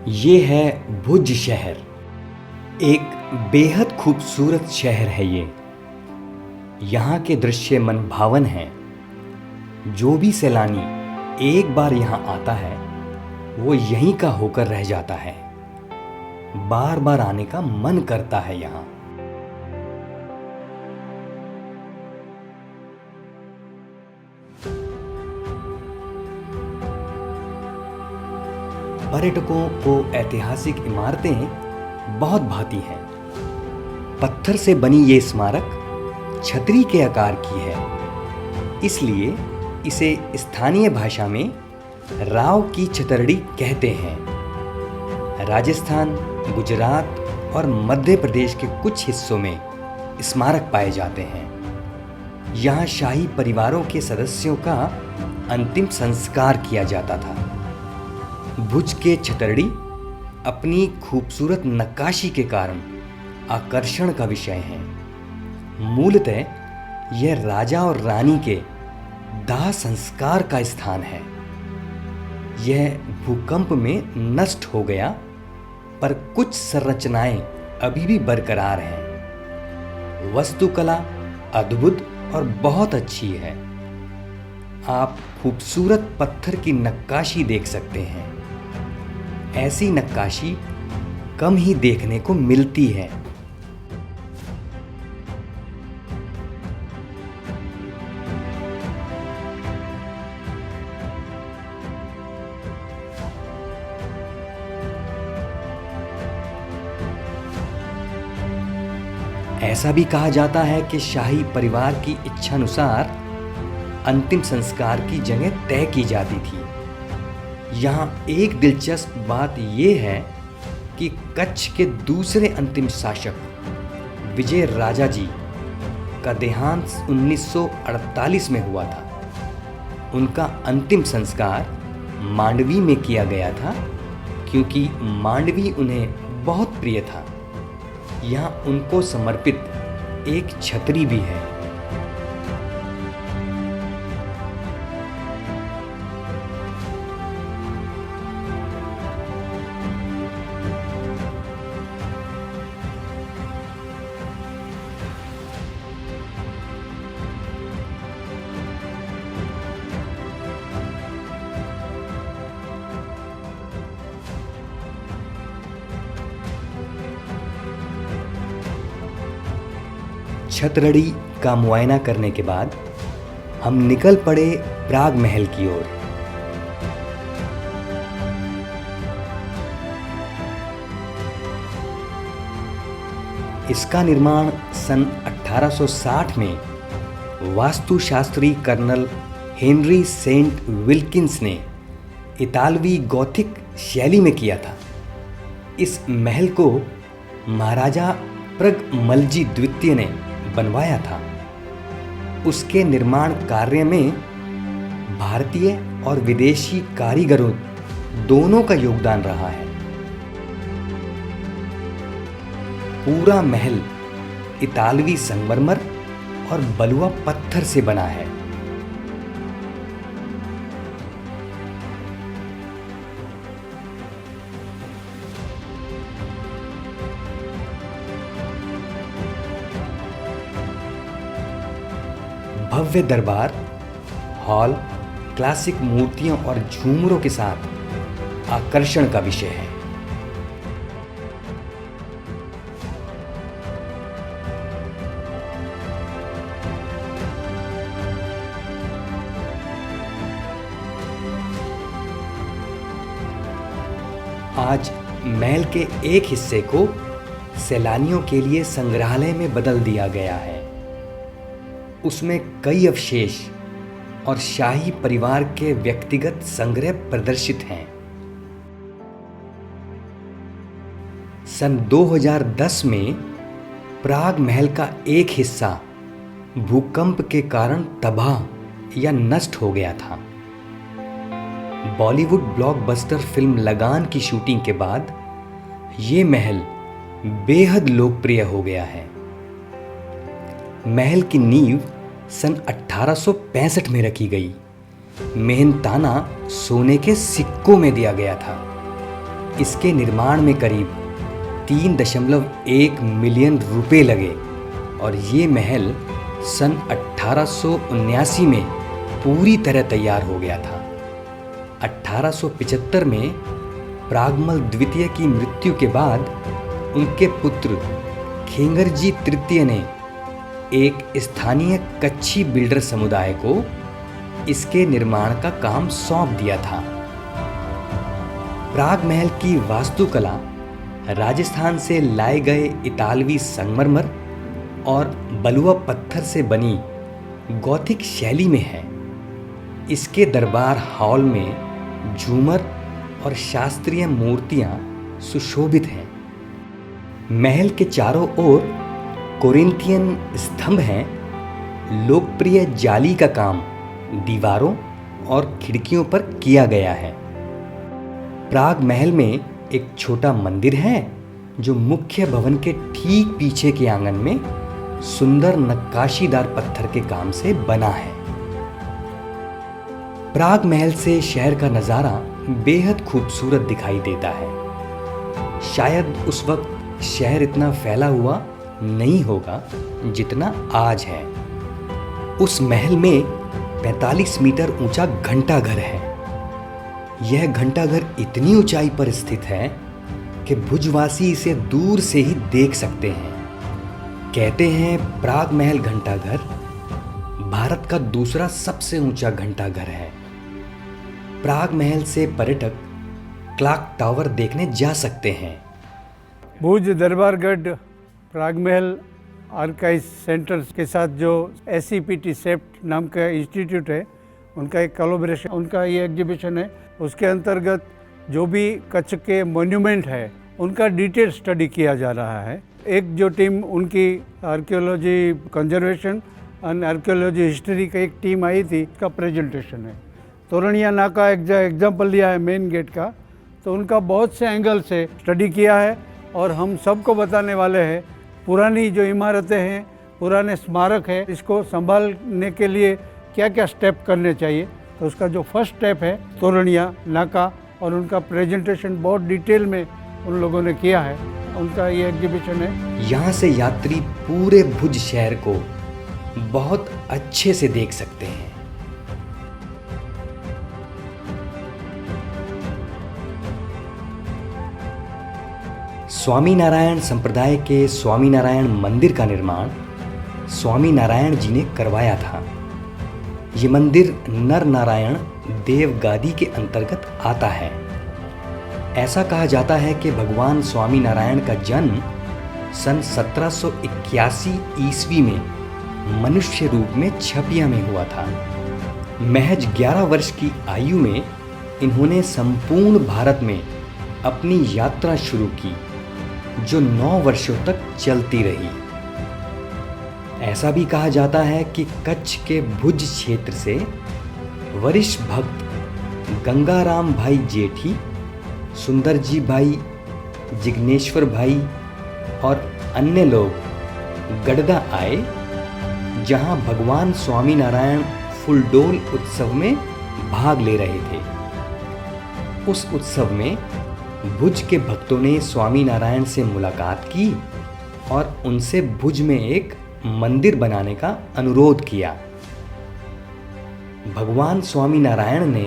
ये है भुज शहर। एक बेहद खूबसूरत शहर है ये। यहाँ के दृश्य मनभावन हैं। जो भी सैलानी एक बार यहाँ आता है वो यहीं का होकर रह जाता है। बार बार आने का मन करता है यहाँ। पर्यटकों को ऐतिहासिक इमारतें बहुत भाती हैं। पत्थर से बनी ये स्मारक छतरी के आकार की है, इसलिए इसे स्थानीय भाषा में राव की छतरड़ी कहते हैं। राजस्थान, गुजरात और मध्य प्रदेश के कुछ हिस्सों में स्मारक पाए जाते हैं। यहाँ शाही परिवारों के सदस्यों का अंतिम संस्कार किया जाता था। भुज के छतरड़ी अपनी खूबसूरत नक्काशी के कारण आकर्षण का विषय है। मूलतः यह राजा और रानी के दाह संस्कार का स्थान है। यह भूकंप में नष्ट हो गया, पर कुछ संरचनाएं अभी भी बरकरार हैं। वास्तुकला अद्भुत और बहुत अच्छी है। आप खूबसूरत पत्थर की नक्काशी देख सकते हैं। ऐसी नक्काशी कम ही देखने को मिलती है। ऐसा भी कहा जाता है कि शाही परिवार की इच्छानुसार अंतिम संस्कार की जगह तय की जाती थी। यहाँ एक दिलचस्प बात यह है कि कच्छ के दूसरे अंतिम शासक विजय राजा जी का देहांत 1948 में हुआ था। उनका अंतिम संस्कार मांडवी में किया गया था, क्योंकि मांडवी उन्हें बहुत प्रिय था। यहाँ उनको समर्पित एक छतरी भी है। छतरड़ी का मुआयना करने के बाद हम निकल पड़े प्राग महल की ओर। इसका निर्माण सन 1860 में वास्तुशास्त्री कर्नल हेनरी सेंट विल्किंस ने इतालवी गॉथिक शैली में किया था। इस महल को महाराजा प्रगमलजी द्वितीय ने बनवाया था। उसके निर्माण कार्य में भारतीय और विदेशी कारीगरों दोनों का योगदान रहा है। पूरा महल इतालवी संगमरमर और बलुआ पत्थर से बना है। भव्य दरबार हॉल क्लासिक मूर्तियों और झूमरों के साथ आकर्षण का विषय है। आज महल के एक हिस्से को सैलानियों के लिए संग्रहालय में बदल दिया गया है। उसमें कई अवशेष और शाही परिवार के व्यक्तिगत संग्रह प्रदर्शित हैं। सन 2010 में प्राग महल का एक हिस्सा भूकंप के कारण तबाह या नष्ट हो गया था। बॉलीवुड ब्लॉकबस्टर फिल्म लगान की शूटिंग के बाद ये महल बेहद लोकप्रिय हो गया है। महल की नींव सन 1865 में रखी गई। मेहनताना सोने के सिक्कों में दिया गया था। इसके निर्माण में करीब 3.1 मिलियन रुपए लगे और ये महल सन 1879 में पूरी तरह तैयार हो गया था। 1875 में प्रागमल द्वितीय की मृत्यु के बाद उनके पुत्र खेंगरजी तृतीय ने एक स्थानीय कच्छी बिल्डर समुदाय को इसके निर्माण का काम सौंप दिया था। प्राग महल की वास्तुकला राजस्थान से लाए गए इतालवी संगमरमर और बलुआ पत्थर से बनी गॉथिक शैली में है। इसके दरबार हॉल में झूमर और शास्त्रीय मूर्तियां सुशोभित हैं। महल के चारों ओर कोरिंथियन स्तंभ हैं। लोकप्रिय जाली का काम दीवारों और खिड़कियों पर किया गया है। प्राग महल में एक छोटा मंदिर है जो मुख्य भवन के ठीक पीछे के आंगन में सुंदर नक्काशीदार पत्थर के काम से बना है। प्राग महल से शहर का नज़ारा बेहद खूबसूरत दिखाई देता है। शायद उस वक्त शहर इतना फैला हुआ नहीं होगा जितना आज है। उस महल में 45 मीटर ऊंचा घंटाघर है। यह घंटाघर इतनी ऊंचाई पर स्थित है कि भुजवासी इसे दूर से ही देख सकते हैं। कहते हैं प्राग महल घंटाघर भारत का दूसरा सबसे ऊंचा घंटाघर है। प्राग महल से पर्यटक क्लॉक टावर देखने जा सकते हैं। भुज दरबारगढ़ प्राग महल आर्काइव सेंटर के साथ जो SCPT सेप्ट नाम का इंस्टीट्यूट है, उनका एक कोलैबोरेशन, उनका ये एग्जीबिशन है। उसके अंतर्गत जो भी कच्छ के मोन्यूमेंट है उनका डिटेल स्टडी किया जा रहा है। एक जो टीम उनकी archaeology conservation and archaeology history का एक टीम आई थी, उसका प्रेजेंटेशन है। तोरणिया नाका एग्जाम्पल लिया है मेन गेट का, तो उनका बहुत से एंगल से स्टडी किया है और हम सबको बताने वाले हैं पुरानी जो इमारतें हैं, पुराने स्मारक है, इसको संभालने के लिए क्या क्या स्टेप करने चाहिए। तो उसका जो फर्स्ट स्टेप है तोरणिया नाका, और उनका प्रेजेंटेशन बहुत डिटेल में उन लोगों ने किया है। उनका ये एग्जीबिशन है। यहाँ से यात्री पूरे भुज शहर को बहुत अच्छे से देख सकते हैं। स्वामीनारायण संप्रदाय के स्वामीनारायण मंदिर का निर्माण स्वामीनारायण जी ने करवाया था। ये मंदिर नर नारायण देव गादी के अंतर्गत आता है। ऐसा कहा जाता है कि भगवान स्वामीनारायण का जन्म सन 1781 ईस्वी में मनुष्य रूप में छपिया में हुआ था। महज 11 वर्ष की आयु में इन्होंने संपूर्ण भारत में अपनी यात्रा शुरू की, जो 9 वर्षों तक चलती रही। ऐसा भी कहा जाता है कि कच्छ के भुज क्षेत्र से वरिष्ठ भक्त गंगाराम भाई जेठी, सुंदरजी भाई, जिग्नेश्वर भाई और अन्य लोग गडदा आए, जहां भगवान स्वामीनारायण फुलडोल उत्सव में भाग ले रहे थे। उस उत्सव में भुज के भक्तों ने स्वामीनारायण से मुलाकात की और उनसे भुज में एक मंदिर बनाने का अनुरोध किया। भगवान स्वामीनारायण ने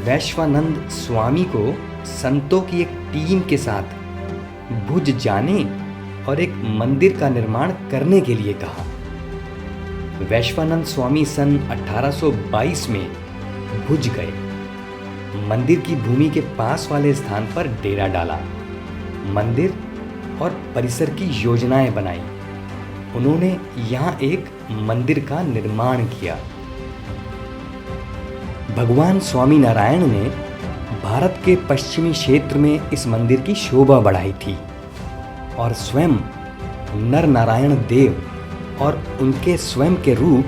वैश्वानंद स्वामी को संतों की एक टीम के साथ भुज जाने और एक मंदिर का निर्माण करने के लिए कहा। वैश्वानंद स्वामी सन 1822 में भुज गए, मंदिर की भूमि के पास वाले स्थान पर डेरा डाला, मंदिर और परिसर की योजनाएं बनाई। उन्होंने यहाँ एक मंदिर का निर्माण किया। भगवान स्वामीनारायण ने भारत के पश्चिमी क्षेत्र में इस मंदिर की शोभा बढ़ाई थी और स्वयं नर नारायण देव और उनके स्वयं के रूप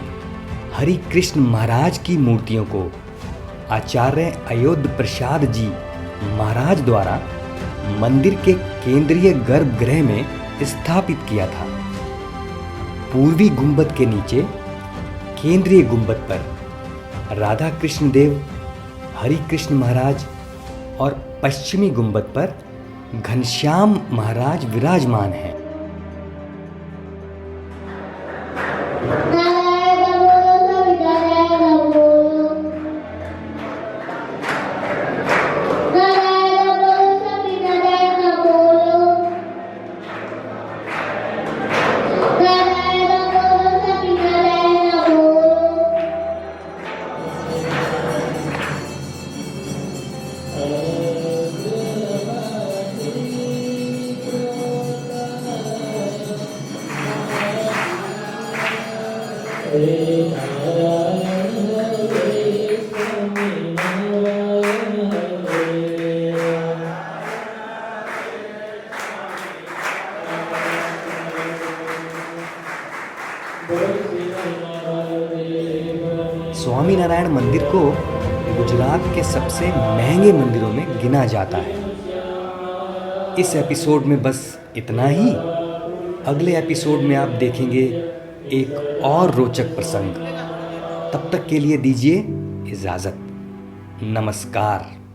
हरि कृष्ण महाराज की मूर्तियों को आचार्य अयोध्य प्रसाद जी महाराज द्वारा मंदिर के केंद्रीय गर्भगृह में स्थापित किया था। पूर्वी गुंबद के नीचे केंद्रीय गुंबद पर राधा कृष्ण देव, हरि कृष्ण महाराज और पश्चिमी गुंबद पर घनश्याम महाराज विराजमान हैं। स्वामीनारायण मंदिर को गुजरात के सबसे महंगे मंदिरों में गिना जाता है। इस एपिसोड में बस इतना ही। अगले एपिसोड में आप देखेंगे एक और रोचक प्रसंग। तब तक के लिए दीजिए इजाज़त। नमस्कार।